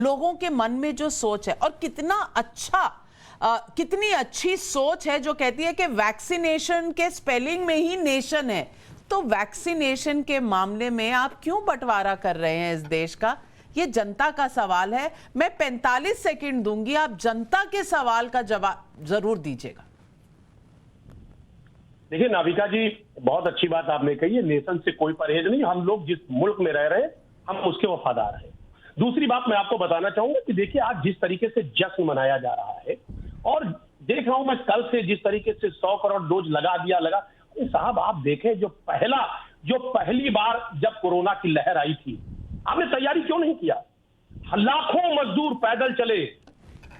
लोगों के मन में जो सोच है और कितनी अच्छी सोच है जो कहती है कि वैक्सीनेशन के स्पेलिंग में ही नेशन है। तो वैक्सीनेशन के मामले में आप क्यों बंटवारा कर रहे हैं इस देश का? ये जनता का सवाल है। मैं 45 सेकंड दूंगी, आप जनता के सवाल का जवाब जरूर दीजिएगा। देखिए नाविका जी, बहुत अच्छी बात आपने कही है। नेशन से कोई परहेज नहीं। हम लोग जिस मुल्क में रह रहे हैं हम उसके वफादार हैं। दूसरी बात मैं आपको बताना चाहूंगा कि देखिए आज जिस तरीके से जश्न मनाया जा रहा है और देख रहा हूं मैं कल से जिस तरीके से 100 करोड़ डोज लगा दिया साहब, आप देखें जो पहली बार जब कोरोना की लहर आई थी, आपने तैयारी क्यों नहीं किया? लाखों मजदूर पैदल चले,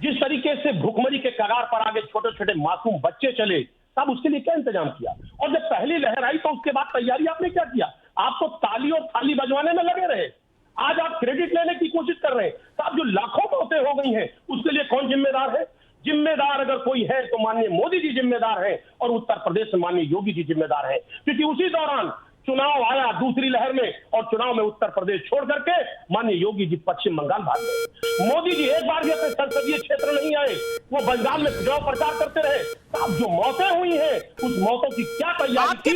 जिस तरीके से भुखमरी के कगार पर आगे छोटे छोटे मासूम बच्चे चले, तब उसके लिए क्या इंतजाम किया? और जब पहली लहर आई तो उसके बाद तैयारी आपने क्या किया? आप तो ताली और थाली बजवाने में लगे रहे। आज आप क्रेडिट लेने की कोशिश कर रहे हैं। साहब जो लाखों मौतें हो गई हैं उसके लिए कौन जिम्मेदार है? जिम्मेदार अगर कोई है तो माननीय मोदी जी जिम्मेदार है और उत्तर प्रदेश में माननीय योगी जी जिम्मेदार है, क्योंकि उसी दौरान चुनाव आया दूसरी लहर में और चुनाव में उत्तर प्रदेश छोड़ करके माननीय योगी जी पश्चिम बंगाल भाग गए। मोदी जी एक बार भी अपने संसदीय क्षेत्र नहीं आए, वो बंगाल में चुनाव प्रचार करते रहे। अब जो मौतें हुई हैं उस मौतों की क्या तैयारी आपके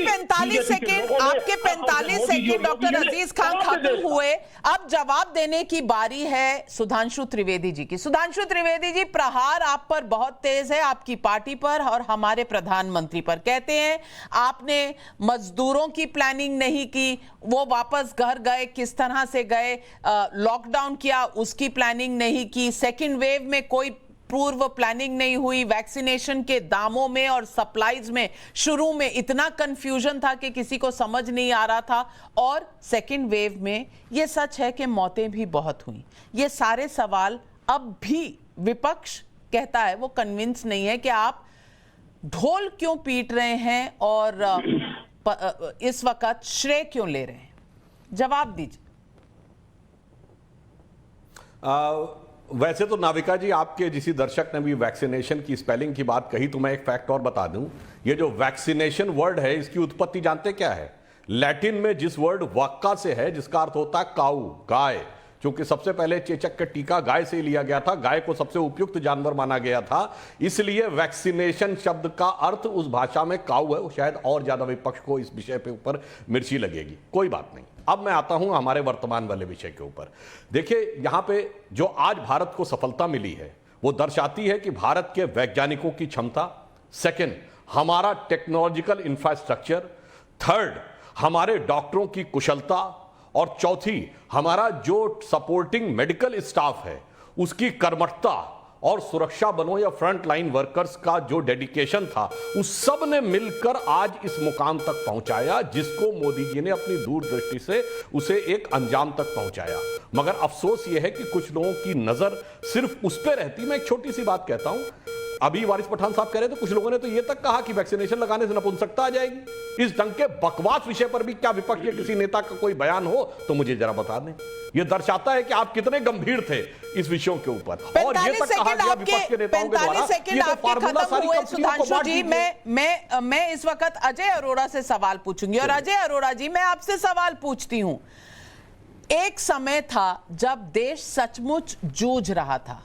45 सेकंड डॉक्टर अजीज खान खत्म हुए। अब जवाब देने की बारी है सुधांशु त्रिवेदी जी की। सुधांशु त्रिवेदी जी, प्रहार आप पर बहुत तेज है, आपकी पार्टी पर और हमारे प्रधानमंत्री पर। कहते हैं आपने मजदूरों की प्लानिंग नहीं की, वो वापस घर गए, किस तरह से गए, लॉकडाउन किया उसकी प्लानिंग नहीं की, सेकेंड वेव में कोई पूर्व प्लानिंग नहीं हुई, वैक्सीनेशन के दामों में और सप्लाईज में शुरू में इतना कंफ्यूजन था कि किसी को समझ नहीं आ रहा था, और सेकेंड वेव में ये सच है कि मौतें भी बहुत हुई। ये सारे सवाल अब भी विपक्ष कहता है वो कन्विंस नहीं है कि आप ढोल क्यों पीट रहे हैं और इस वक्त श्रेय क्यों ले रहे हैं? जवाब दीजिए। वैसे तो नाविका जी, आपके जिसी दर्शक ने भी वैक्सीनेशन की स्पेलिंग की बात कही, तो मैं एक फैक्ट और बता दूं। ये जो वैक्सीनेशन वर्ड है इसकी उत्पत्ति जानते क्या है? लैटिन में जिस वर्ड वाक्का से है, जिसका अर्थ होता है काऊ, गाय। क्योंकि सबसे पहले चेचक का टीका गाय से लिया गया था, गाय को सबसे उपयुक्त जानवर माना गया था, इसलिए वैक्सीनेशन शब्द का अर्थ उस भाषा में काऊ है। शायद और ज्यादा विपक्ष को इस विषय पे ऊपर मिर्ची लगेगी, कोई बात नहीं। अब मैं आता हूं हमारे वर्तमान वाले विषय के ऊपर। देखिए यहां पे जो आज भारत को सफलता मिली है वो दर्शाती है कि भारत के वैज्ञानिकों की क्षमता, सेकंड हमारा टेक्नोलॉजिकल इंफ्रास्ट्रक्चर, थर्ड हमारे डॉक्टरों की कुशलता, और चौथी हमारा जो सपोर्टिंग मेडिकल स्टाफ है उसकी कर्मठता, और सुरक्षा बलों या फ्रंट लाइन वर्कर्स का जो डेडिकेशन था, उस सब ने मिलकर आज इस मुकाम तक पहुंचाया जिसको मोदी जी ने अपनी दूरदृष्टि से उसे एक अंजाम तक पहुंचाया। मगर अफसोस यह है कि कुछ लोगों की नजर सिर्फ उस पर रहती। मैं एक छोटी सी बात कहता हूं, अभी वारिस पठान साहब कह रहे थे, कुछ लोगों ने तो यह तक कहा कि वैक्सीनेशन लगाने से नपुंसकता आ जाएगी। इस ढंग के बकवास विषय पर भी क्या विपक्ष के किसी नेता का कोई बयान हो तो मुझे जरा बता दें। यह दर्शाता है कि आप कितने गंभीर थे इस विषयों के ऊपर। और यह तक कहा गया विपक्ष के नेताओं के द्वारा कि ये तो फार्मूला सारी कंपनियों को बांट दीजिए। मैं इस वक्त अजय अरोड़ा से सवाल पूछूंगी। और अजय अरोड़ा जी, मैं आपसे सवाल पूछती हूं। एक समय था जब देश सचमुच जूझ रहा था,